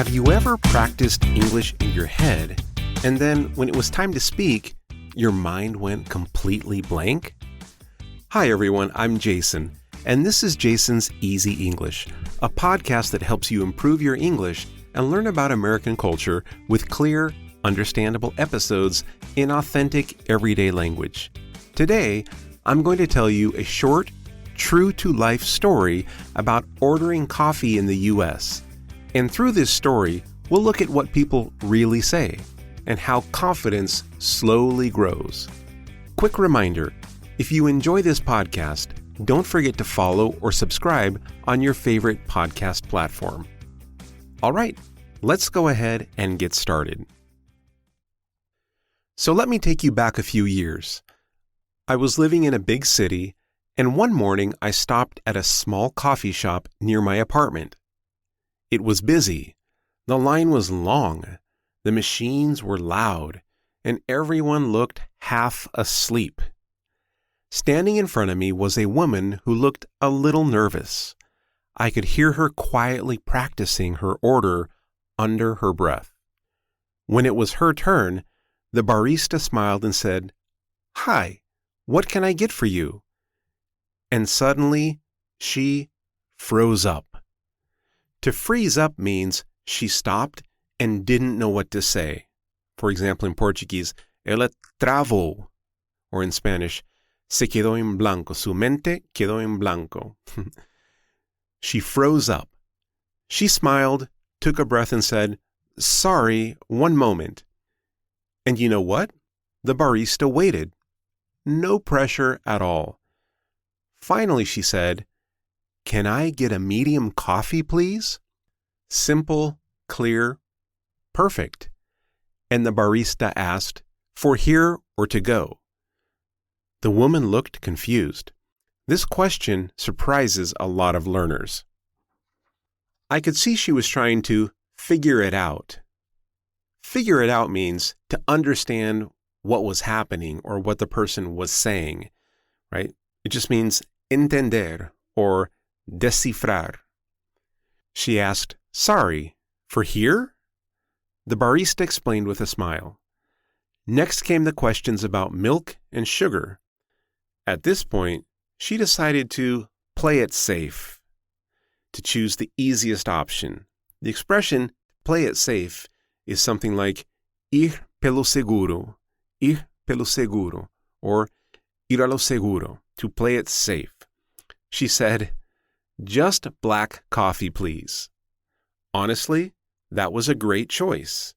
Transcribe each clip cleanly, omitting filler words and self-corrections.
Have you ever practiced English in your head, and then when it was time to speak, your mind went completely blank? Hi everyone, I'm Jason, and this is Jason's Easy English, a podcast that helps you improve your English and learn about American culture with clear, understandable episodes in authentic, everyday language. Today, I'm going to tell you a short, true-to-life story about ordering coffee in the U.S., and through this story, we'll look at what people really say and how confidence slowly grows. Quick reminder, if you enjoy this podcast, don't forget to follow or subscribe on your favorite podcast platform. All right, let's go ahead and get started. So let me take you back a few years. I was living in a big city, and one morning I stopped at a small coffee shop near my apartment. It was busy, the line was long, the machines were loud, and everyone looked half asleep. Standing in front of me was a woman who looked a little nervous. I could hear her quietly practicing her order under her breath. When it was her turn, the barista smiled and said, "Hi, what can I get for you?" And suddenly, she froze up. To freeze up means she stopped and didn't know what to say. For example, in Portuguese, ela travou, or in Spanish, se quedó en blanco. Su mente quedó en blanco. She froze up. She smiled, took a breath, and said, "Sorry, one moment." And you know what? The barista waited. No pressure at all. Finally, she said, "Can I get a medium coffee, please?" Simple, clear, perfect. And the barista asked, "For here or to go?" The woman looked confused. This question surprises a lot of learners. I could see she was trying to figure it out. Figure it out means to understand what was happening or what the person was saying, right? It just means entender or descifrar. She asked, "Sorry, for here?" The barista explained with a smile. Next came the questions about milk and sugar. At this point, she decided to play it safe, to choose the easiest option. The expression, play it safe, is something like ir pelo seguro, or ir a lo seguro, to play it safe. She said, "Just black coffee, please." Honestly, that was a great choice.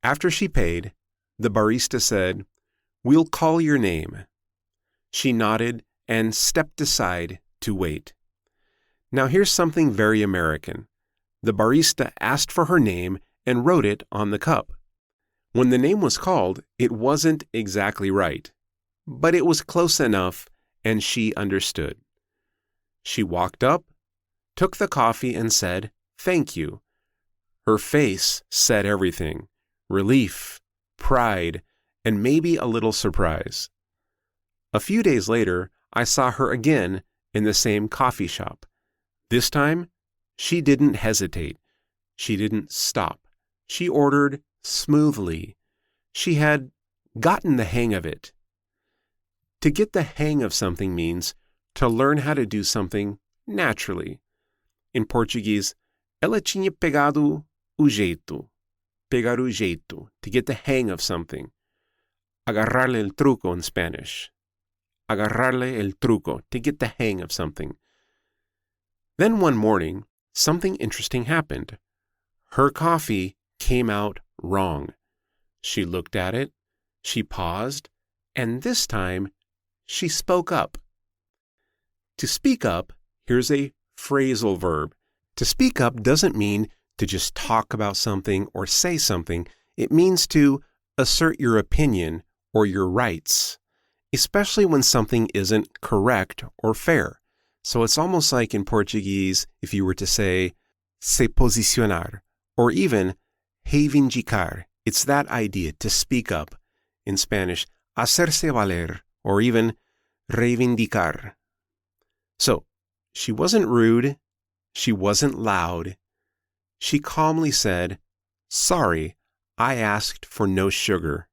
After she paid, the barista said, "We'll call your name." She nodded and stepped aside to wait. Now here's something very American. The barista asked for her name and wrote it on the cup. When the name was called, it wasn't exactly right, but it was close enough and she understood. She walked up, took the coffee and said, "Thank you." Her face said everything: relief, pride, and maybe a little surprise. A few days later, I saw her again in the same coffee shop. This time, she didn't hesitate. She didn't stop. She ordered smoothly. She had gotten the hang of it. To get the hang of something means to learn how to do something naturally. In Portuguese, ela tinha pegado o jeito. Pegar o jeito, to get the hang of something. Agarrarle el truco in Spanish. Agarrarle el truco, to get the hang of something. Then one morning, something interesting happened. Her coffee came out wrong. She looked at it, she paused, and this time, she spoke up. To speak up, here's a phrasal verb. To speak up doesn't mean to just talk about something or say something. It means to assert your opinion or your rights, especially when something isn't correct or fair. So it's almost like in Portuguese, if you were to say se posicionar, or even reivindicar. It's that idea, to speak up. In Spanish, hacerse valer, or even reivindicar. So, she wasn't rude, she wasn't loud, She calmly said, "Sorry, I asked for no sugar."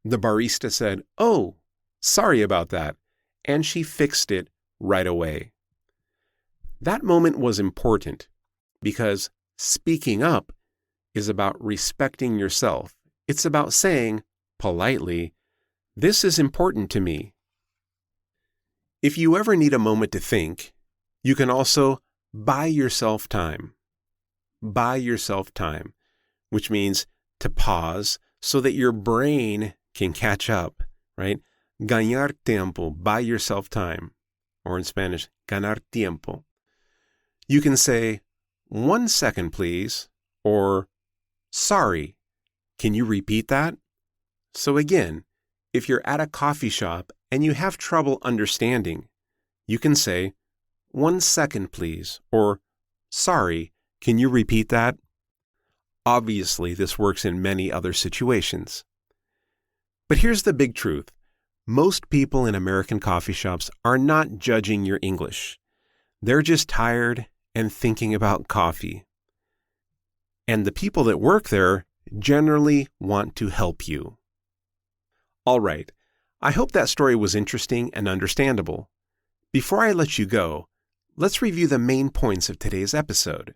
The barista said, "Oh, sorry about that," and she fixed it right away. That moment was important because speaking up is about respecting yourself. It's about saying, politely, "This is important to me." If you ever need a moment to think, you can also buy yourself time. Buy yourself time, which means to pause so that your brain can catch up, right? Ganar tiempo, buy yourself time. Or in Spanish, ganar tiempo. You can say, "1 second, please," or "Sorry, can you repeat that?" So again, if you're at a coffee shop and you have trouble understanding, you can say, "1 second, please," or "Sorry, can you repeat that?" Obviously, this works in many other situations. But here's the big truth. Most people in American coffee shops are not judging your English. They're just tired and thinking about coffee. And the people that work there generally want to help you. All right, I hope that story was interesting and understandable. Before I let you go, let's review the main points of today's episode.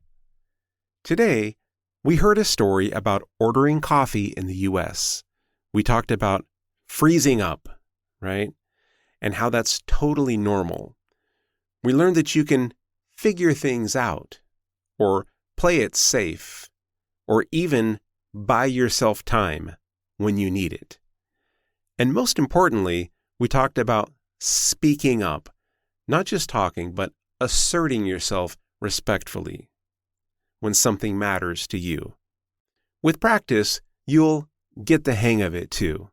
Today, we heard a story about ordering coffee in the U.S. We talked about freezing up, right? And how that's totally normal. We learned that you can figure things out, or play it safe, or even buy yourself time when you need it. And most importantly, we talked about speaking up, not just talking, but asserting yourself respectfully when something matters to you. With practice, you'll get the hang of it too.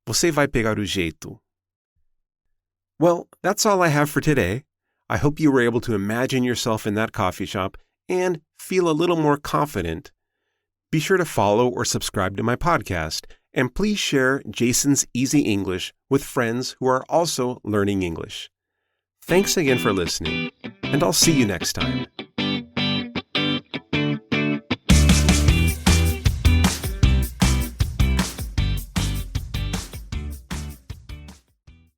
Você vai pegar o jeito. Well, that's all I have for today. I hope you were able to imagine yourself in that coffee shop and feel a little more confident. Be sure to follow or subscribe to my podcast, and please share Jason's Easy English with friends who are also learning English. Thanks again for listening, and I'll see you next time.